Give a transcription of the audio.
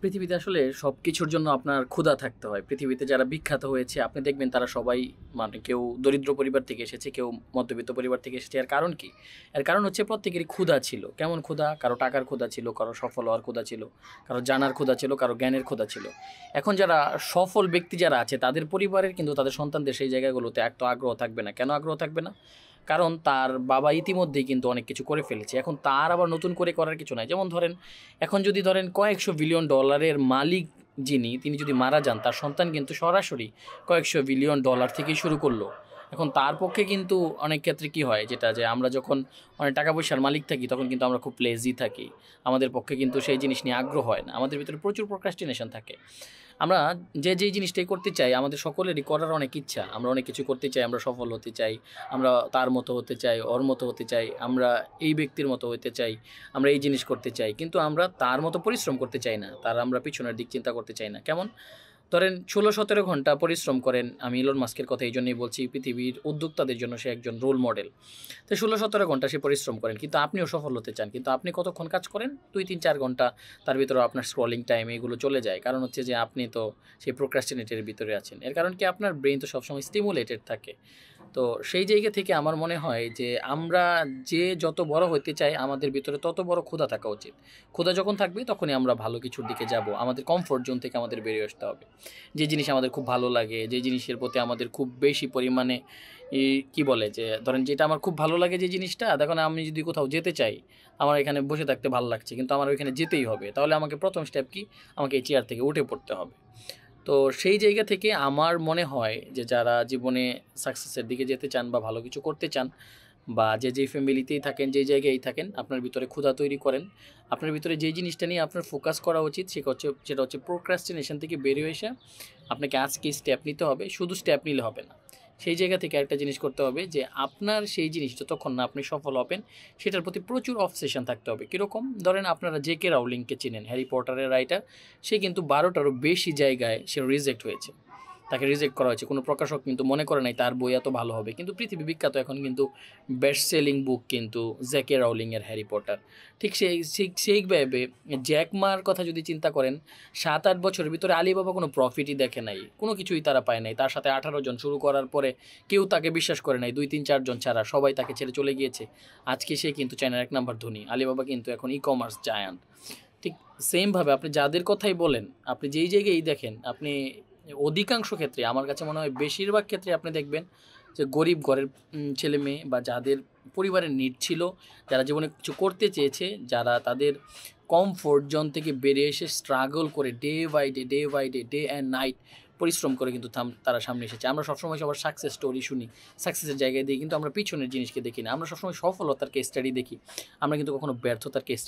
পৃথিবীতে আসলে সবকিছুর জন্য আপনার ক্ষুধা থাকতে হয়। পৃথিবীতে যারা বিখ্যাত হয়েছে আপনি দেখবেন তারা সবাই মানে কেউ দরিদ্র পরিবার থেকে এসেছে, কেউ মধ্যবিত্ত পরিবার থেকে এসেছে। এর কারণ কি? এর কারণ হচ্ছে প্রত্যেকেরই ক্ষুধা ছিল। কেমন ক্ষুধা? কারো টাকার ক্ষুধা ছিল, কারো সফল হওয়ার ক্ষুধা ছিল, কারো জানার ক্ষুধা ছিল, কারো জ্ঞানের ক্ষুধা ছিল। এখন যারা সফল ব্যক্তি যারা আছে তাদের পরিবারের কিন্তু তাদের সন্তানদের সেই জায়গাগুলোতে এক তো আগ্রহ থাকবে না। কেন আগ্রহ থাকবে না? কারণ তার বাবা ইতিমধ্যেই কিন্তু অনেক কিছু করে ফেলেছে। এখন তার আবার নতুন করে করার কিছু নাই। যেমন ধরেন, এখন যদি ধরেন কয়েকশো বিলিয়ন ডলারের মালিক যিনি, তিনি যদি মারা যান, তার সন্তান কিন্তু সরাসরি কয়েকশো বিলিয়ন ডলার থেকেই শুরু করলো। এখন তার পক্ষে কিন্তু অনেক ক্ষেত্রে কি হয়, যেটা যে আমরা যখন অনেক টাকা পয়সার মালিক থাকি তখন কিন্তু আমরা খুব লেজি থাকি। আমাদের পক্ষে কিন্তু সেই জিনিস নিয়ে আগ্রহ হয় না। আমাদের ভিতরে প্রচুর প্রোক্রাস্টিনেশন থাকে। আমরা যেই জিনিসটাই করতে চাই, আমাদের সকলেরই করার অনেক ইচ্ছা। আমরা অনেক কিছু করতে চাই, আমরা সফল হতে চাই, আমরা তার মতো হতে চাই, ওর মতো হতে চাই, আমরা এই ব্যক্তির মতো হতে চাই, আমরা এই জিনিস করতে চাই। কিন্তু আমরা তার মতো পরিশ্রম করতে চাই না, তার আমরা পিছনের দিক চিন্তা করতে চাই না। কেমন? ধরেন ১৬-১৭ ঘন্টা পরিশ্রম করেন। আমি ইলন মাস্কের কথা এই জন্যই বলছি, পৃথিবীর উদ্যোক্তাদের জন্য সে একজন রোল মডেল। তো ১৬-১৭ ঘন্টা সে পরিশ্রম করেন, কিন্তু আপনিও সফল হতে চান। কিন্তু আপনি কতক্ষণ কাজ করেন? ২-৩-৪ ঘন্টা। তার ভিতরে আপনার স্ক্রলিং টাইম এগুলো চলে যায়। কারণ হচ্ছে যে আপনি তো সেই প্রোক্রাস্টিনেটের ভিতরে আছেন। এর কারণ কি? আপনার ব্রেইন তো সবসময় স্টিমুলেটেড থাকে। তো সেই জায়গা থেকে আমার মনে হয় যে আমরা যে যত বড় হইতে চাই আমাদের ভিতরে তত বড় ক্ষুধা থাকা উচিত। ক্ষুধা যখন থাকবে তখনই আমরা ভালো কিছুর দিকে যাব। আমাদের কমফোর্ট জোন থেকে আমাদের বেরিয়ে আসতে হবে। যে জিনিস আমাদের খুব ভালো লাগে, যে জিনিসের প্রতি আমাদের খুব বেশি পরিমাণে কি বলে যে ধরেন যেটা আমার খুব ভালো লাগে যে জিনিসটা, দেখুন আমি যদি কোথাও যেতে চাই, আমার এখানে বসে থাকতে ভালো লাগছে কিন্তু আমার ওইখানে যেতেই হবে। তাহলে আমাকে প্রথম স্টেপ কি? আমাকে এই চেয়ার থেকে উঠে পড়তে হবে। তো সেই জায়গা থেকে আমার মনে হয় যে যারা জীবনে সাকসেসের দিকে যেতে চান বা ভালো কিছু করতে চান, বা যে যেই ফ্যামিলিতেই থাকেন, যেই জায়গায় থাকেন, আপনার ভিতরে ক্ষুধা তৈরি করেন। আপনার ভিতরে যেই জিনিসটা নিয়ে আপনার ফোকাস করা উচিত সেটা হচ্ছে প্রোক্রাস্টিনেশন থেকে বেরিয়ে এসে আপনাকে আজকে স্টেপ নিতে হবে। শুধু স্টেপ নিলে হবে না, সেই জায়গা থেকে একটা জিনিস করতে হবে যে আপনার সেই জিনিস যতক্ষণ না আপনি সফল হবেন সেটার প্রতি প্রচুর অবসেশন থাকতে হবে। কীরকম? ধরেন আপনারা জে.কে রাউলিংকে চিনেন, হ্যারি পটারের রাইটার। সে কিন্তু ১২টারও বেশি জায়গায় সে রিজেক্ট হয়েছে, তাকে রিজেক্ট করা হয়েছে। কোনো প্রকাশক কিন্তু মনে করে নাই তার বই এত ভালো হবে। কিন্তু পৃথিবী বিখ্যাত এখন কিন্তু বেস্ট সেলিং বুক কিন্তু জে.কে রাউলিংয়ের হ্যারি পটার। ঠিক সেইভাবে জ্যাক মার কথা যদি চিন্তা করেন, ৭-৮ বছরের ভিতরে আলিবাবা কোনো প্রফিটই দেখে নাই, কোনো কিছুই তারা পায় নাই। তার সাথে ১৮ জন শুরু করার পরে কেউ তাকে বিশ্বাস করে নাই, ২-৩-৪ জন ছাড়া সবাই তাকে ছেড়ে চলে গিয়েছে। আজকে সে কিন্তু চায়নার ১ নাম্বার ধনী। আলিবাবা কিন্তু এখন ই-কমার্স জায়ান্ট। ঠিক সেমভাবে আপনি যাদের কথাই বলেন, আপনি যেই জায়গায়ই দেখেন, আপনি অধিকাংশ ক্ষেত্রে আমার কাছে মনে হয় বেশিরভাগ ক্ষেত্রে আপনি দেখবেন যে গরিব ঘরের ছেলেমেয়ে, বা যাদের পরিবারের নিড ছিল, যারা জীবনে কিছু করতে চেয়েছে, যারা তাদের কমফোর্ট জোন থেকে বেরিয়ে এসে স্ট্রাগল করে day by day, day and night পরিশ্রম করে কিন্তু তারা সামনে এসেছে। আমরা সবসময় সবার সাকসেস স্টোরি শুনি, সাকসেসের জায়গায় দিয়ে কিন্তু আমরা পিছনের জিনিসকে দেখি না। আমরা সবসময় সফলতার কেস স্টাডি দেখি, আমরা কিন্তু কখনো ব্যর্থতার কেস